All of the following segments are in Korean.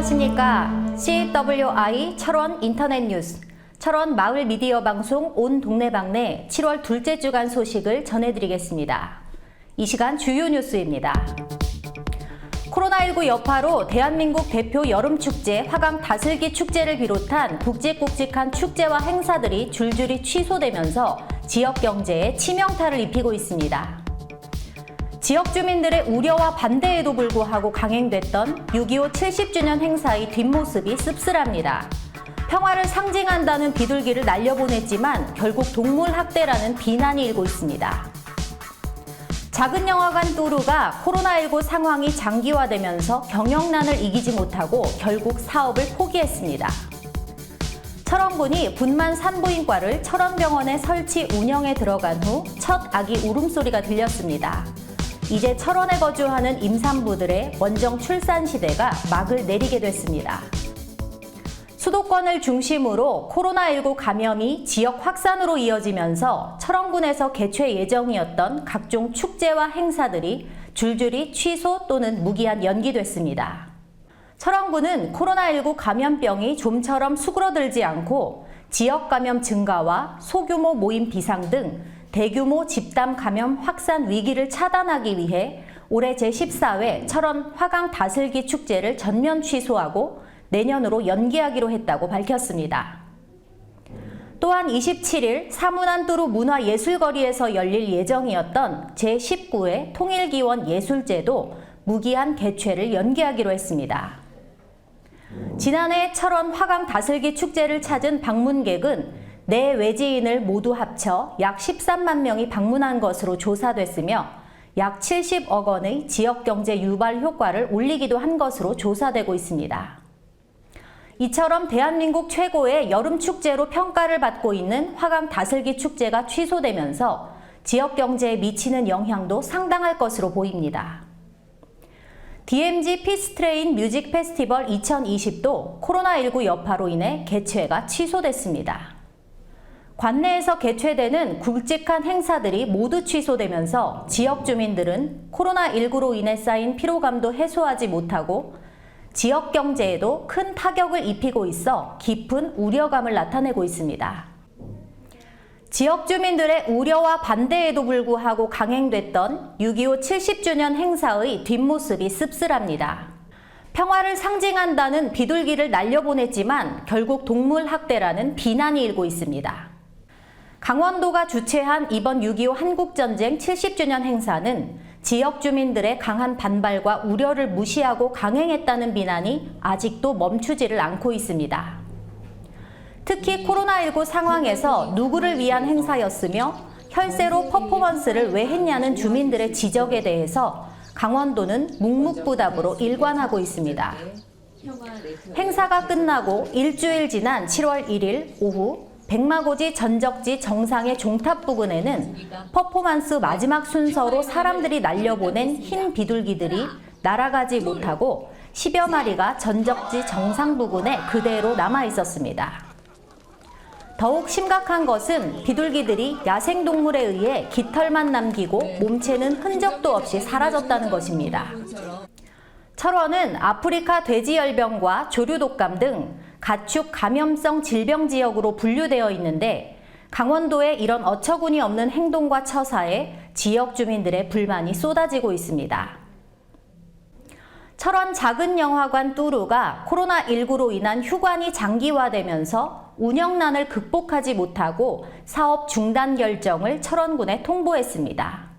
안녕하십니까. CWI 철원 인터넷 뉴스, 철원 마을 미디어 방송 온 동네방네 7월 둘째 주간 소식을 전해드리겠습니다. 이 시간 주요 뉴스입니다. 코로나19 여파로 대한민국 대표 여름축제 화강 다슬기 축제를 비롯한 굵직굵직한 축제와 행사들이 줄줄이 취소되면서 지역 경제에 치명타를 입히고 있습니다. 지역 주민들의 우려와 반대에도 불구하고 강행됐던 6.25 70주년 행사의 뒷모습이 씁쓸합니다. 평화를 상징한다는 비둘기를 날려보냈지만 결국 동물학대라는 비난이 일고 있습니다. 작은 영화관 뚜루가 코로나19 상황이 장기화되면서 경영난을 이기지 못하고 결국 사업을 포기했습니다. 철원군이 분만 산부인과를 철원병원에 설치 운영에 들어간 후 첫 아기 울음소리가 들렸습니다. 이제 철원에 거주하는 임산부들의 원정 출산 시대가 막을 내리게 됐습니다. 수도권을 중심으로 코로나19 감염이 지역 확산으로 이어지면서 철원군에서 개최 예정이었던 각종 축제와 행사들이 줄줄이 취소 또는 무기한 연기됐습니다. 철원군은 코로나19 감염병이 좀처럼 수그러들지 않고 지역 감염 증가와 소규모 모임 비상 등 대규모 집단 감염 확산 위기를 차단하기 위해 올해 제14회 철원 화강 다슬기 축제를 전면 취소하고 내년으로 연기하기로 했다고 밝혔습니다. 또한 27일 사문안 뚜루 문화예술거리에서 열릴 예정이었던 제19회 통일기원 예술제도 무기한 개최를 연기하기로 했습니다. 지난해 철원 화강 다슬기 축제를 찾은 방문객은 내외지인을 모두 합쳐 약 13만 명이 방문한 것으로 조사됐으며 약 70억 원의 지역경제 유발 효과를 올리기도 한 것으로 조사되고 있습니다. 이처럼 대한민국 최고의 여름축제로 평가를 받고 있는 화강 다슬기 축제가 취소되면서 지역경제에 미치는 영향도 상당할 것으로 보입니다. DMZ 피스트레인 뮤직 페스티벌 2020도 코로나19 여파로 인해 개최가 취소됐습니다. 관내에서 개최되는 굵직한 행사들이 모두 취소되면서 지역 주민들은 코로나19로 인해 쌓인 피로감도 해소하지 못하고 지역 경제에도 큰 타격을 입히고 있어 깊은 우려감을 나타내고 있습니다. 지역 주민들의 우려와 반대에도 불구하고 강행됐던 6.25 70주년 행사의 뒷모습이 씁쓸합니다. 평화를 상징한다는 비둘기를 날려보냈지만 결국 동물학대라는 비난이 일고 있습니다. 강원도가 주최한 이번 6.25 한국전쟁 70주년 행사는 지역 주민들의 강한 반발과 우려를 무시하고 강행했다는 비난이 아직도 멈추지를 않고 있습니다. 특히 코로나19 상황에서 누구를 위한 행사였으며 혈세로 퍼포먼스를 왜 했냐는 주민들의 지적에 대해서 강원도는 묵묵부답으로 일관하고 있습니다. 행사가 끝나고 일주일 지난 7월 1일 오후 백마고지 전적지 정상의 종탑 부근에는 퍼포먼스 마지막 순서로 사람들이 날려보낸 흰 비둘기들이 날아가지 못하고 10여 마리가 전적지 정상 부근에 그대로 남아 있었습니다. 더욱 심각한 것은 비둘기들이 야생동물에 의해 깃털만 남기고 몸체는 흔적도 없이 사라졌다는 것입니다. 철원은 아프리카 돼지열병과 조류독감 등 가축 감염성 질병 지역으로 분류되어 있는데 강원도의 이런 어처구니 없는 행동과 처사에 지역 주민들의 불만이 쏟아지고 있습니다. 철원 작은 영화관 뚜루가 코로나19로 인한 휴관이 장기화되면서 운영난을 극복하지 못하고 사업 중단 결정을 철원군에 통보했습니다.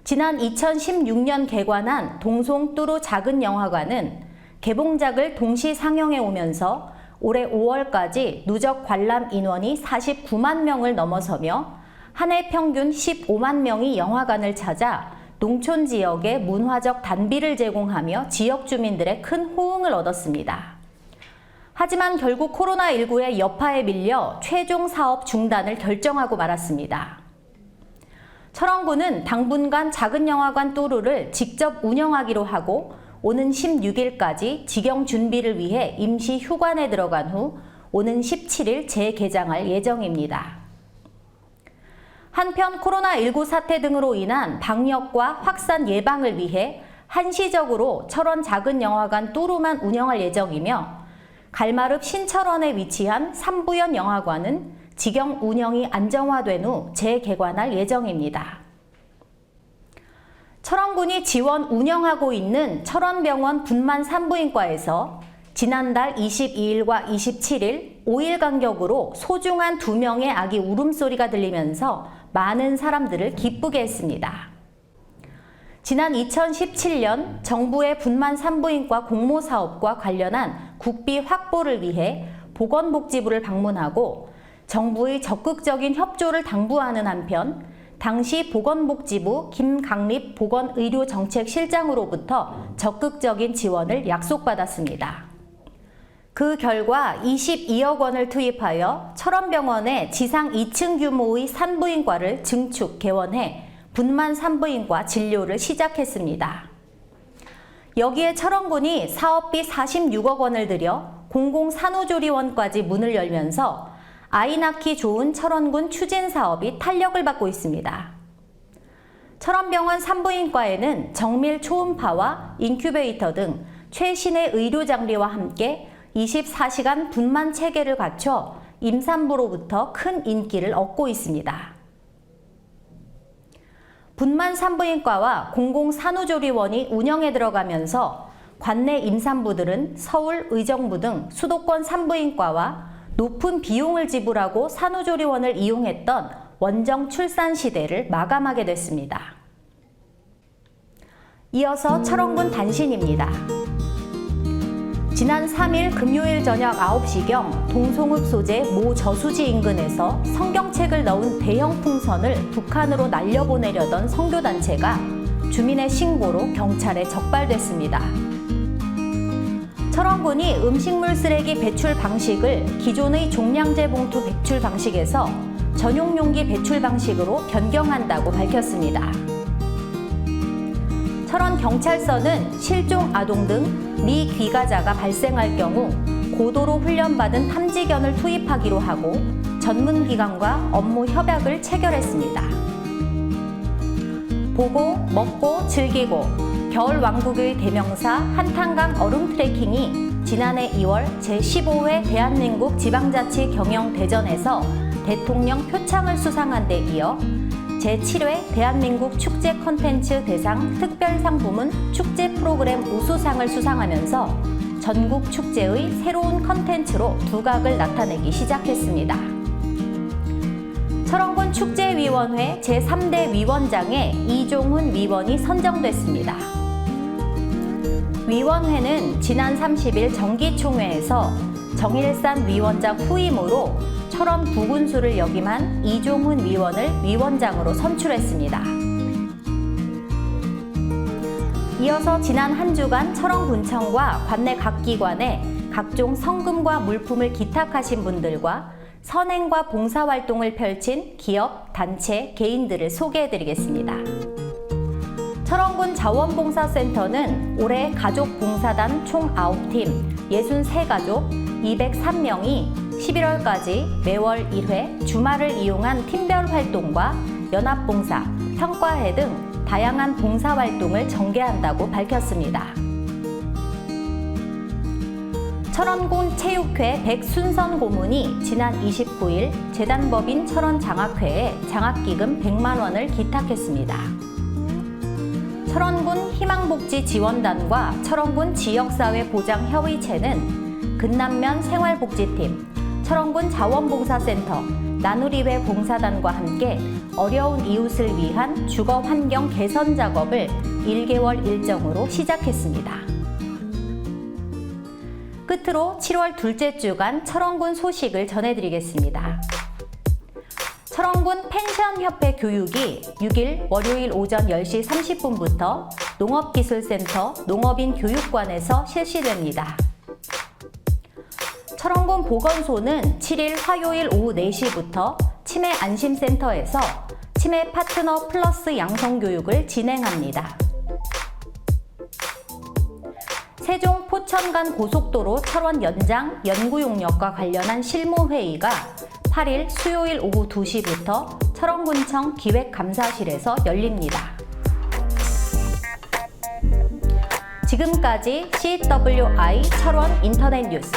지난 2016년 개관한 동송 뚜루 작은 영화관은 개봉작을 동시 상영해 오면서 올해 5월까지 누적 관람 인원이 49만 명을 넘어서며 한 해 평균 15만 명이 영화관을 찾아 농촌 지역에 문화적 단비를 제공하며 지역 주민들의 큰 호응을 얻었습니다. 하지만 결국 코로나19의 여파에 밀려 최종 사업 중단을 결정하고 말았습니다. 철원군은 당분간 작은 영화관 뚜루를 직접 운영하기로 하고 오는 16일까지 직영 준비를 위해 임시 휴관에 들어간 후 오는 17일 재개장할 예정입니다. 한편 코로나19 사태 등으로 인한 방역과 확산 예방을 위해 한시적으로 철원 작은 영화관 뚜루만 운영할 예정이며 갈마릅 신철원에 위치한 삼부연 영화관은 직영 운영이 안정화된 후 재개관할 예정입니다. 철원군이 지원 운영하고 있는 철원병원 분만 산부인과에서 지난달 22일과 27일 5일 간격으로 소중한 2명의 아기 울음소리가 들리면서 많은 사람들을 기쁘게 했습니다. 지난 2017년 정부의 분만 산부인과 공모 사업과 관련한 국비 확보를 위해 보건복지부를 방문하고 정부의 적극적인 협조를 당부하는 한편 당시 보건복지부 김강립 보건의료정책실장으로부터 적극적인 지원을 약속받았습니다. 그 결과 22억 원을 투입하여 철원병원의 지상 2층 규모의 산부인과를 증축, 개원해 분만 산부인과 진료를 시작했습니다. 여기에 철원군이 사업비 46억 원을 들여 공공산후조리원까지 문을 열면서 아이 낳기 좋은 철원군 추진 사업이 탄력을 받고 있습니다. 철원병원 산부인과에는 정밀 초음파와 인큐베이터 등 최신의 의료 장비와 함께 24시간 분만 체계를 갖춰 임산부로부터 큰 인기를 얻고 있습니다. 분만 산부인과와 공공산후조리원이 운영에 들어가면서 관내 임산부들은 서울, 의정부 등 수도권 산부인과와 높은 비용을 지불하고 산후조리원을 이용했던 원정 출산 시대를 마감하게 됐습니다. 이어서 철원군 단신입니다. 지난 3일 금요일 저녁 9시경 동송읍 소재 모 저수지 인근에서 성경책을 넣은 대형 풍선을 북한으로 날려보내려던 선교단체가 주민의 신고로 경찰에 적발됐습니다. 철원군이 음식물 쓰레기 배출 방식을 기존의 종량제 봉투 배출 방식에서 전용 용기 배출 방식으로 변경한다고 밝혔습니다. 철원경찰서는 실종 아동 등 미귀가자가 발생할 경우 고도로 훈련받은 탐지견을 투입하기로 하고 전문기관과 업무 협약을 체결했습니다. 보고, 먹고, 즐기고 겨울왕국의 대명사 한탄강 얼음 트레킹이 지난해 2월 제15회 대한민국 지방자치 경영대전에서 대통령 표창을 수상한 데 이어 제7회 대한민국 축제 콘텐츠 대상 특별상 부문 축제 프로그램 우수상을 수상하면서 전국 축제의 새로운 콘텐츠로 두각을 나타내기 시작했습니다. 철원군 축제위원회 제3대 위원장에 이종훈 위원이 선정됐습니다. 위원회는 지난 30일 정기총회에서 정일산 위원장 후임으로 철원 부군수를 역임한 이종훈 위원을 위원장으로 선출했습니다. 이어서 지난 한 주간 철원군청과 관내 각 기관에 각종 성금과 물품을 기탁하신 분들과 선행과 봉사활동을 펼친 기업, 단체, 개인들을 소개해드리겠습니다. 철원군 자원봉사센터는 올해 가족봉사단 총 9팀, 63가족, 203명이 11월까지 매월 1회 주말을 이용한 팀별 활동과 연합봉사, 평가회 등 다양한 봉사활동을 전개한다고 밝혔습니다. 철원군 체육회 백순선 고문이 지난 29일 재단법인 철원장학회에 장학기금 100만 원을 기탁했습니다. 철원군 희망복지지원단과 철원군 지역사회보장협의체는 근남면 생활복지팀, 철원군 자원봉사센터, 나누리회 봉사단과 함께 어려운 이웃을 위한 주거환경 개선 작업을 1개월 일정으로 시작했습니다. 끝으로 7월 둘째 주간 철원군 소식을 전해드리겠습니다. 철원군 펜션협회 교육이 6일 월요일 오전 10시 30분부터 농업기술센터 농업인교육관에서 실시됩니다. 철원군 보건소는 7일 화요일 오후 4시부터 치매안심센터에서 치매 파트너 플러스 양성교육을 진행합니다. 세종 포천간 고속도로 철원 연장 연구용역과 관련한 실무회의가 8일 수요일 오후 2시부터 철원군청 기획감사실에서 열립니다. 지금까지 CWI 철원 인터넷 뉴스,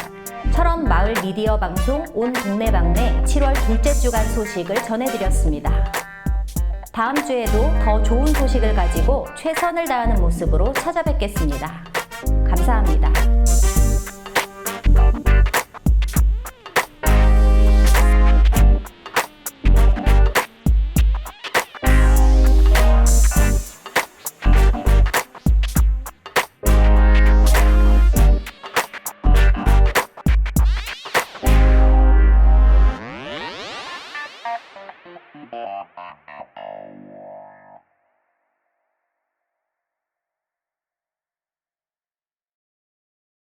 철원 마을 미디어 방송 온 동네방네 7월 둘째 주간 소식을 전해드렸습니다. 다음 주에도 더 좋은 소식을 가지고 최선을 다하는 모습으로 찾아뵙겠습니다. 감사합니다.